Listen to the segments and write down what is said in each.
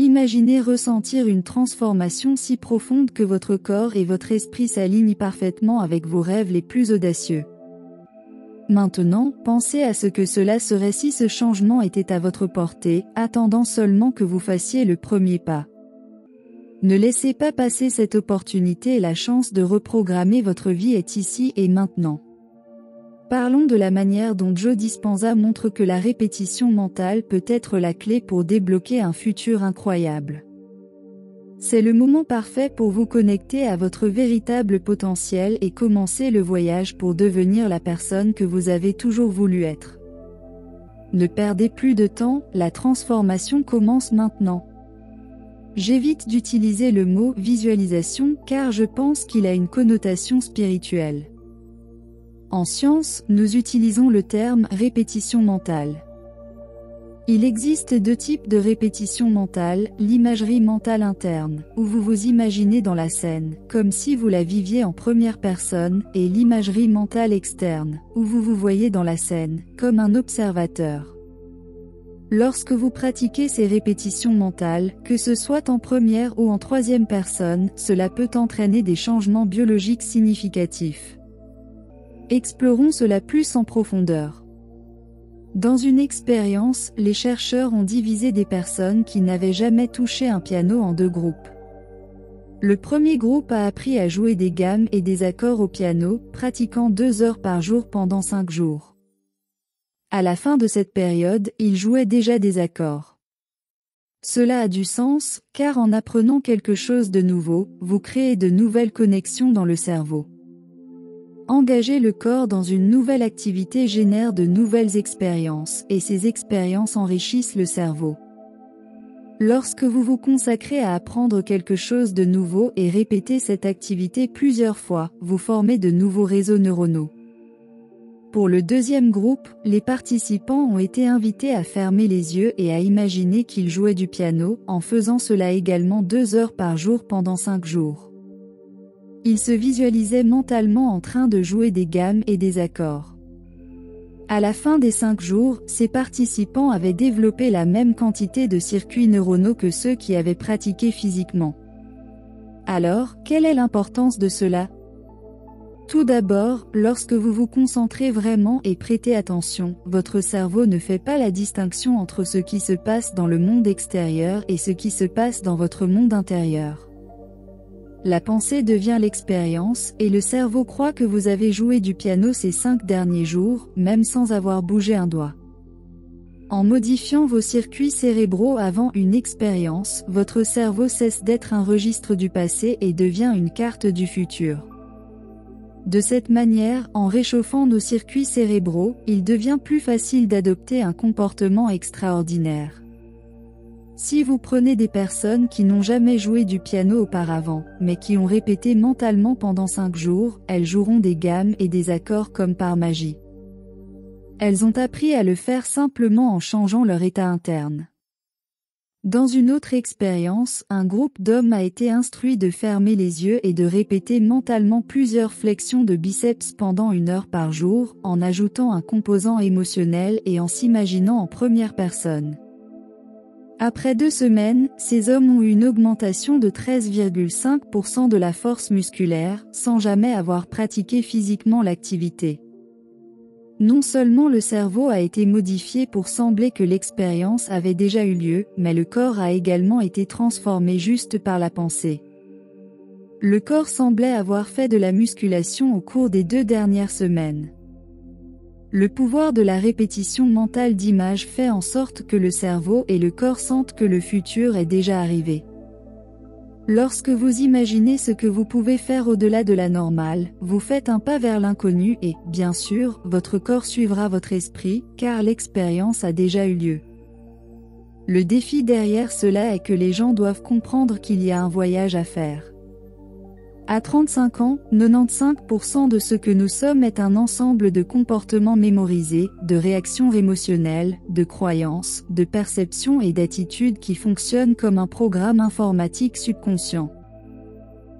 Imaginez ressentir une transformation si profonde que votre corps et votre esprit s'alignent parfaitement avec vos rêves les plus audacieux. Maintenant, pensez à ce que cela serait si ce changement était à votre portée, attendant seulement que vous fassiez le premier pas. Ne laissez pas passer cette opportunité et la chance de reprogrammer votre vie est ici et maintenant. Parlons de la manière dont Joe Dispenza montre que la répétition mentale peut être la clé pour débloquer un futur incroyable. C'est le moment parfait pour vous connecter à votre véritable potentiel et commencer le voyage pour devenir la personne que vous avez toujours voulu être. Ne perdez plus de temps, la transformation commence maintenant. J'évite d'utiliser le mot « visualisation » car je pense qu'il a une connotation spirituelle. En science, nous utilisons le terme « répétition mentale ». Il existe deux types de répétition mentale, l'imagerie mentale interne, où vous vous imaginez dans la scène, comme si vous la viviez en première personne, et l'imagerie mentale externe, où vous vous voyez dans la scène, comme un observateur. Lorsque vous pratiquez ces répétitions mentales, que ce soit en première ou en troisième personne, cela peut entraîner des changements biologiques significatifs. Explorons cela plus en profondeur. Dans une expérience, les chercheurs ont divisé des personnes qui n'avaient jamais touché un piano en deux groupes. Le premier groupe a appris à jouer des gammes et des accords au piano, pratiquant 2 heures par jour pendant 5 jours. À la fin de cette période, ils jouaient déjà des accords. Cela a du sens, car en apprenant quelque chose de nouveau, vous créez de nouvelles connexions dans le cerveau. Engager le corps dans une nouvelle activité génère de nouvelles expériences, et ces expériences enrichissent le cerveau. Lorsque vous vous consacrez à apprendre quelque chose de nouveau et répétez cette activité plusieurs fois, vous formez de nouveaux réseaux neuronaux. Pour le deuxième groupe, les participants ont été invités à fermer les yeux et à imaginer qu'ils jouaient du piano, en faisant cela également 2 heures par jour pendant 5 jours. Ils se visualisaient mentalement en train de jouer des gammes et des accords. À la fin des 5 jours, ces participants avaient développé la même quantité de circuits neuronaux que ceux qui avaient pratiqué physiquement. Alors, quelle est l'importance de cela ? Tout d'abord, lorsque vous vous concentrez vraiment et prêtez attention, votre cerveau ne fait pas la distinction entre ce qui se passe dans le monde extérieur et ce qui se passe dans votre monde intérieur. La pensée devient l'expérience, et le cerveau croit que vous avez joué du piano ces 5 derniers jours, même sans avoir bougé un doigt. En modifiant vos circuits cérébraux avant une expérience, votre cerveau cesse d'être un registre du passé et devient une carte du futur. De cette manière, en réchauffant nos circuits cérébraux, il devient plus facile d'adopter un comportement extraordinaire. Si vous prenez des personnes qui n'ont jamais joué du piano auparavant, mais qui ont répété mentalement pendant 5 jours, elles joueront des gammes et des accords comme par magie. Elles ont appris à le faire simplement en changeant leur état interne. Dans une autre expérience, un groupe d'hommes a été instruit de fermer les yeux et de répéter mentalement plusieurs flexions de biceps pendant 1 heure par jour, en ajoutant un composant émotionnel et en s'imaginant en première personne. Après 2 semaines, ces hommes ont eu une augmentation de 13,5% de la force musculaire, sans jamais avoir pratiqué physiquement l'activité. Non seulement le cerveau a été modifié pour sembler que l'expérience avait déjà eu lieu, mais le corps a également été transformé juste par la pensée. Le corps semblait avoir fait de la musculation au cours des 2 dernières semaines. Le pouvoir de la répétition mentale d'images fait en sorte que le cerveau et le corps sentent que le futur est déjà arrivé. Lorsque vous imaginez ce que vous pouvez faire au-delà de la normale, vous faites un pas vers l'inconnu et, bien sûr, votre corps suivra votre esprit, car l'expérience a déjà eu lieu. Le défi derrière cela est que les gens doivent comprendre qu'il y a un voyage à faire. À 35 ans, 95% de ce que nous sommes est un ensemble de comportements mémorisés, de réactions émotionnelles, de croyances, de perceptions et d'attitudes qui fonctionnent comme un programme informatique subconscient.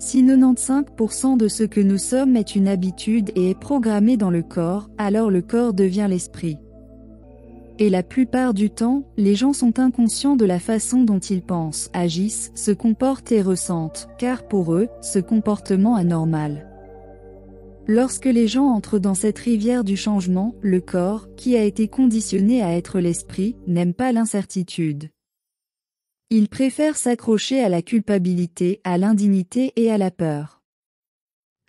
Si 95% de ce que nous sommes est une habitude et est programmé dans le corps, alors le corps devient l'esprit. Et la plupart du temps, les gens sont inconscients de la façon dont ils pensent, agissent, se comportent et ressentent, car pour eux, ce comportement est normal. Lorsque les gens entrent dans cette rivière du changement, le corps, qui a été conditionné à être l'esprit, n'aime pas l'incertitude. Il préfère s'accrocher à la culpabilité, à l'indignité et à la peur.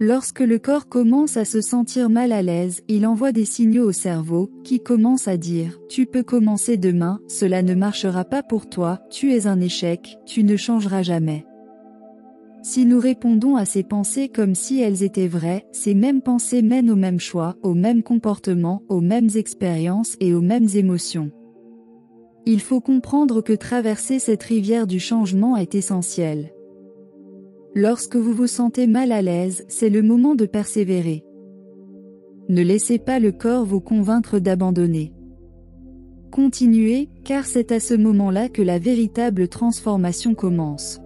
Lorsque le corps commence à se sentir mal à l'aise, il envoie des signaux au cerveau, qui commence à dire « Tu peux commencer demain, cela ne marchera pas pour toi, tu es un échec, tu ne changeras jamais ». Si nous répondons à ces pensées comme si elles étaient vraies, ces mêmes pensées mènent aux mêmes choix, aux mêmes comportements, aux mêmes expériences et aux mêmes émotions. Il faut comprendre que traverser cette rivière du changement est essentiel. Lorsque vous vous sentez mal à l'aise, c'est le moment de persévérer. Ne laissez pas le corps vous convaincre d'abandonner. Continuez, car c'est à ce moment-là que la véritable transformation commence.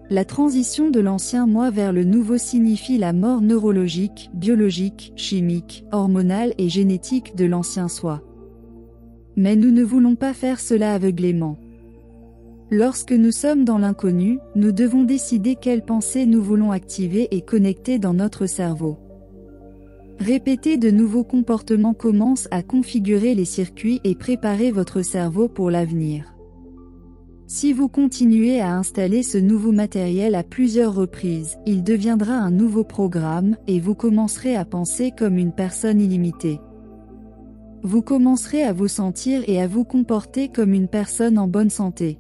La transition de l'ancien moi vers le nouveau signifie la mort neurologique, biologique, chimique, hormonale et génétique de l'ancien soi. Mais nous ne voulons pas faire cela aveuglément. Lorsque nous sommes dans l'inconnu, nous devons décider quelles pensées nous voulons activer et connecter dans notre cerveau. Répéter de nouveaux comportements commence à configurer les circuits et préparer votre cerveau pour l'avenir. Si vous continuez à installer ce nouveau matériel à plusieurs reprises, il deviendra un nouveau programme et vous commencerez à penser comme une personne illimitée. Vous commencerez à vous sentir et à vous comporter comme une personne en bonne santé.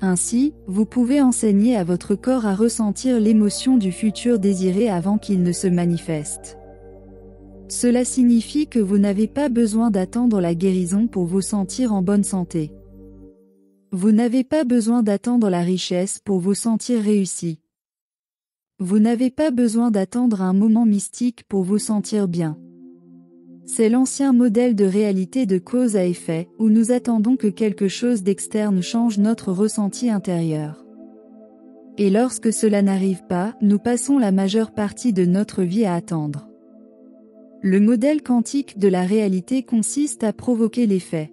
Ainsi, vous pouvez enseigner à votre corps à ressentir l'émotion du futur désiré avant qu'il ne se manifeste. Cela signifie que vous n'avez pas besoin d'attendre la guérison pour vous sentir en bonne santé. Vous n'avez pas besoin d'attendre la richesse pour vous sentir réussi. Vous n'avez pas besoin d'attendre un moment mystique pour vous sentir bien. C'est l'ancien modèle de réalité de cause à effet, où nous attendons que quelque chose d'externe change notre ressenti intérieur. Et lorsque cela n'arrive pas, nous passons la majeure partie de notre vie à attendre. Le modèle quantique de la réalité consiste à provoquer l'effet.